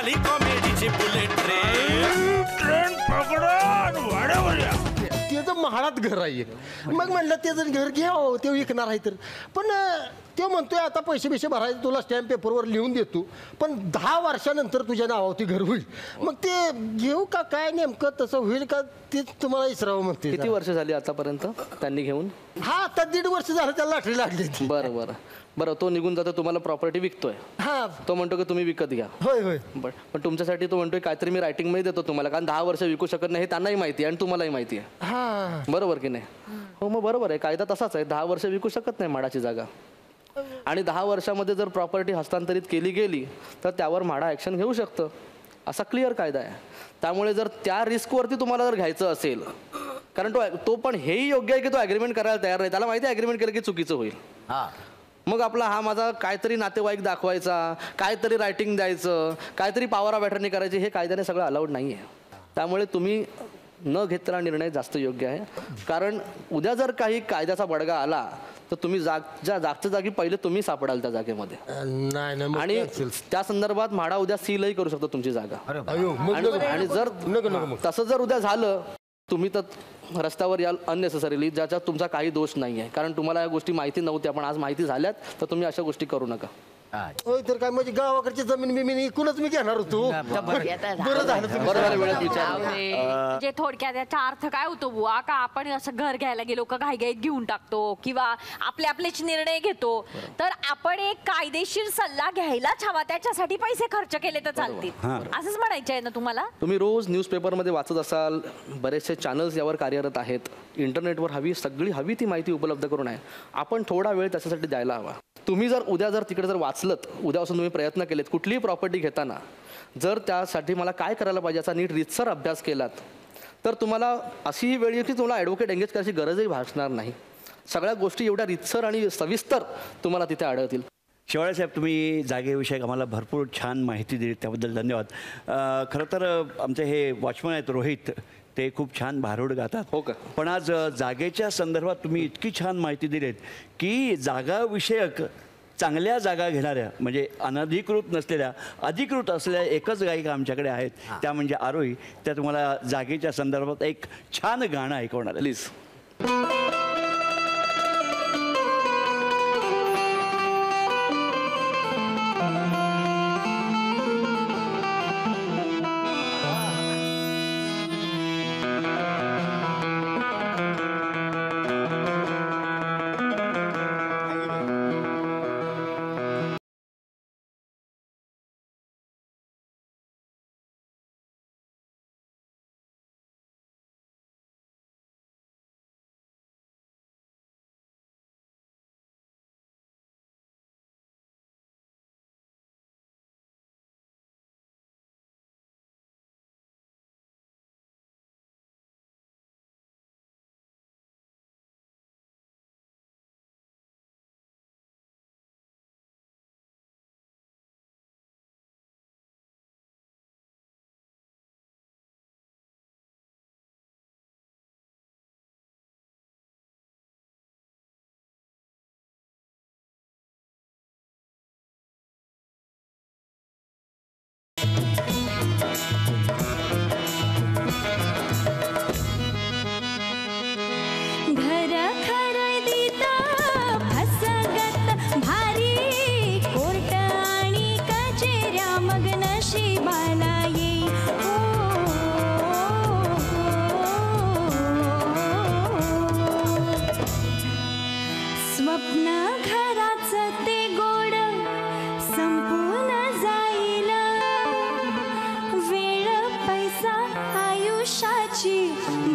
झाली कॉमेडीची bullet train पकडा वाड्यावर या. त्याचं महाडात घर आहे. मग म्हणलं ते जर घर घ्यावं ते विकणार आहे तर, पण ते म्हणतोय आता पैसे बिशे भरायचे तुला स्टॅम्प पेपरवर लिहून देतो, पण 10 वर्षानंतर तुझ्या नावावरती घर होईल. मग ते घेऊ का काय नेमकं तसं होईल का तेच तुम्हाला विसरावं म्हणते. किती वर्ष झाली आतापर्यंत त्यांनी घेऊन? हा आता 1.5 वर्ष झालं त्याला लाटरी लागली. बरं बरं बरं. तो निघून जातो, तुम्हाला प्रॉपर्टी विकतोय. हा तो म्हणतो की तुम्ही विकत घ्या. होय होय. पण तुमच्यासाठी तो म्हणतोय काहीतरी मी रायटिंगमध्ये देतो तुम्हाला, कारण 10 वर्ष विकू शकत नाही हे त्यांनाही माहिती आहे आणि तुम्हालाही माहिती आहे. हा बरोबर की नाही? हो मग बरोबर आहे, कायदा तसाच आहे. 10 वर्ष विकू शकत नाही म्हाडाची जागा, आणि 10 वर्षामध्ये जर प्रॉपर्टी हस्तांतरित केली गेली तर त्यावर म्हाडा ॲक्शन घेऊ शकतं, असा क्लिअर कायदा आहे. त्यामुळे जर त्या रिस्कवरती तुम्हाला जर घ्यायचं असेल, कारण तो पण हेही योग्य आहे की तो ॲग्रीमेंट करायला तयार नाही. त्याला माहिती आहे ॲग्रीमेंट केलं की चुकीचं होईल. मग आपला हा माझा काहीतरी नातेवाईक दाखवायचा, काहीतरी रायटिंग द्यायचं, काहीतरी पॉवर ऑफ अटर्नी करायची, हे कायद्याने सगळं अलाउड नाही आहे. त्यामुळे तुम्ही न घेतलेला निर्णय जास्त योग्य आहे. कारण उद्या जर काही कायद्याचा बडगा आला तर तुम्ही जागच्या जागी पहिले तुम्ही सापडाल त्या जागेमध्ये. नाही आणि त्या संदर्भात म्हाडा उद्या सीलही करू शकतो तुमची जागा. आणि जर तसं जर उद्या झालं, तुम्ही तर रस्त्यावर याल अननेसेसरीली, ज्याच्यात तुमचा काही दोष नाही आहे. कारण तुम्हाला या गोष्टी माहिती नव्हत्या, पण आज माहिती झाल्यात, तर तुम्ही अशा गोष्टी करू नका. होय तर काय म्हणजे गावाकडची जमीन बिमीन इकूनच मी घेणार होतो. बरं झालं वेळेत विचार. म्हणजे थोडक्यात याचा अर्थ काय होतो बुवा, का आपण असं घर घ्यायला गेलो का घाईघाईत घेऊन टाकतो किंवा आपलेच निर्णय घेतो, तर आपण एक कायदेशीर सल्ला घ्यायलाच हवा, त्याच्यासाठी पैसे खर्च केले तर चालतील, असंच म्हणायचं आहे ना तुम्हाला? तुम्ही रोज न्यूजपेपरमध्ये वाचत असाल, बरेचसे चॅनल्स यावर कार्यरत आहेत, इंटरनेटवर हवी ती माहिती उपलब्ध करून आहे. आपण थोडा वेळ त्याच्यासाठी द्यायला हवा. तुम्ही उद्या तिकडे जर वाचलत, उद्यापासून तुम्ही प्रयत्न केलेत कुठलीही प्रॉपर्टी घेताना, जर त्यासाठी मला काय करायला पाहिजे याचा नीट रीतसर अभ्यास केलात, तर तुम्हाला अशीही वेळ येईल की तुम्हाला ॲडव्होकेट एंगेज करायची गरजही भासणार नाही. सगळ्या गोष्टी एवढ्या रीतसर आणि सविस्तर तुम्हाला तिथे आढळतील. शेवाळे साहेब, तुम्ही जागेविषयी आम्हाला भरपूर छान माहिती दिली, त्याबद्दल धन्यवाद. खरं तर आमचे हे वॉचमन आहेत रोहित, ते खूप छान भारुड गातात. हो का? पण आज जागेच्या संदर्भात तुम्ही इतकी छान माहिती दिलीत की जागाविषयक चांगल्या जागा घेणाऱ्या, म्हणजे अनधिकृत नसलेल्या, अधिकृत असलेल्या एकच गायिका आमच्याकडे आहेत, त्या म्हणजे आरोही. त्या तुम्हाला जागेच्या संदर्भात एक छान गाणं ऐकवणार. प्लीज.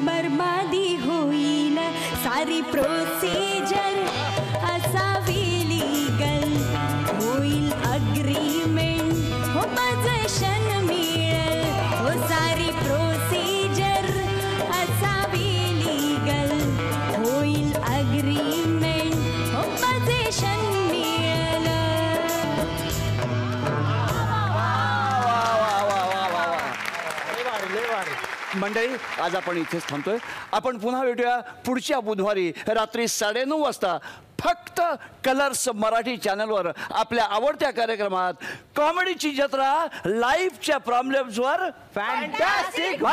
बर्बादी होईल सारी प्रोसिजर असावी लीगल होईल अग्रीमेंट हो पोझिशन मिळेल हो सारी प्रोसिजर असावी लीगल होईल अग्रीमेंट हो पोझिशन मिळेल. लय भारी. मंडळी आज आपण इथेच थांबतोय. आपण पुन्हा भेटूया पुढच्या बुधवारी रात्री 9:30 वाजता फक्त कलर्स मराठी चॅनलवर आपल्या आवडत्या कार्यक्रमात कॉमेडीची जत्रा लाईफच्या प्रॉब्लेम्सवर फॅन्टॅस्टिक.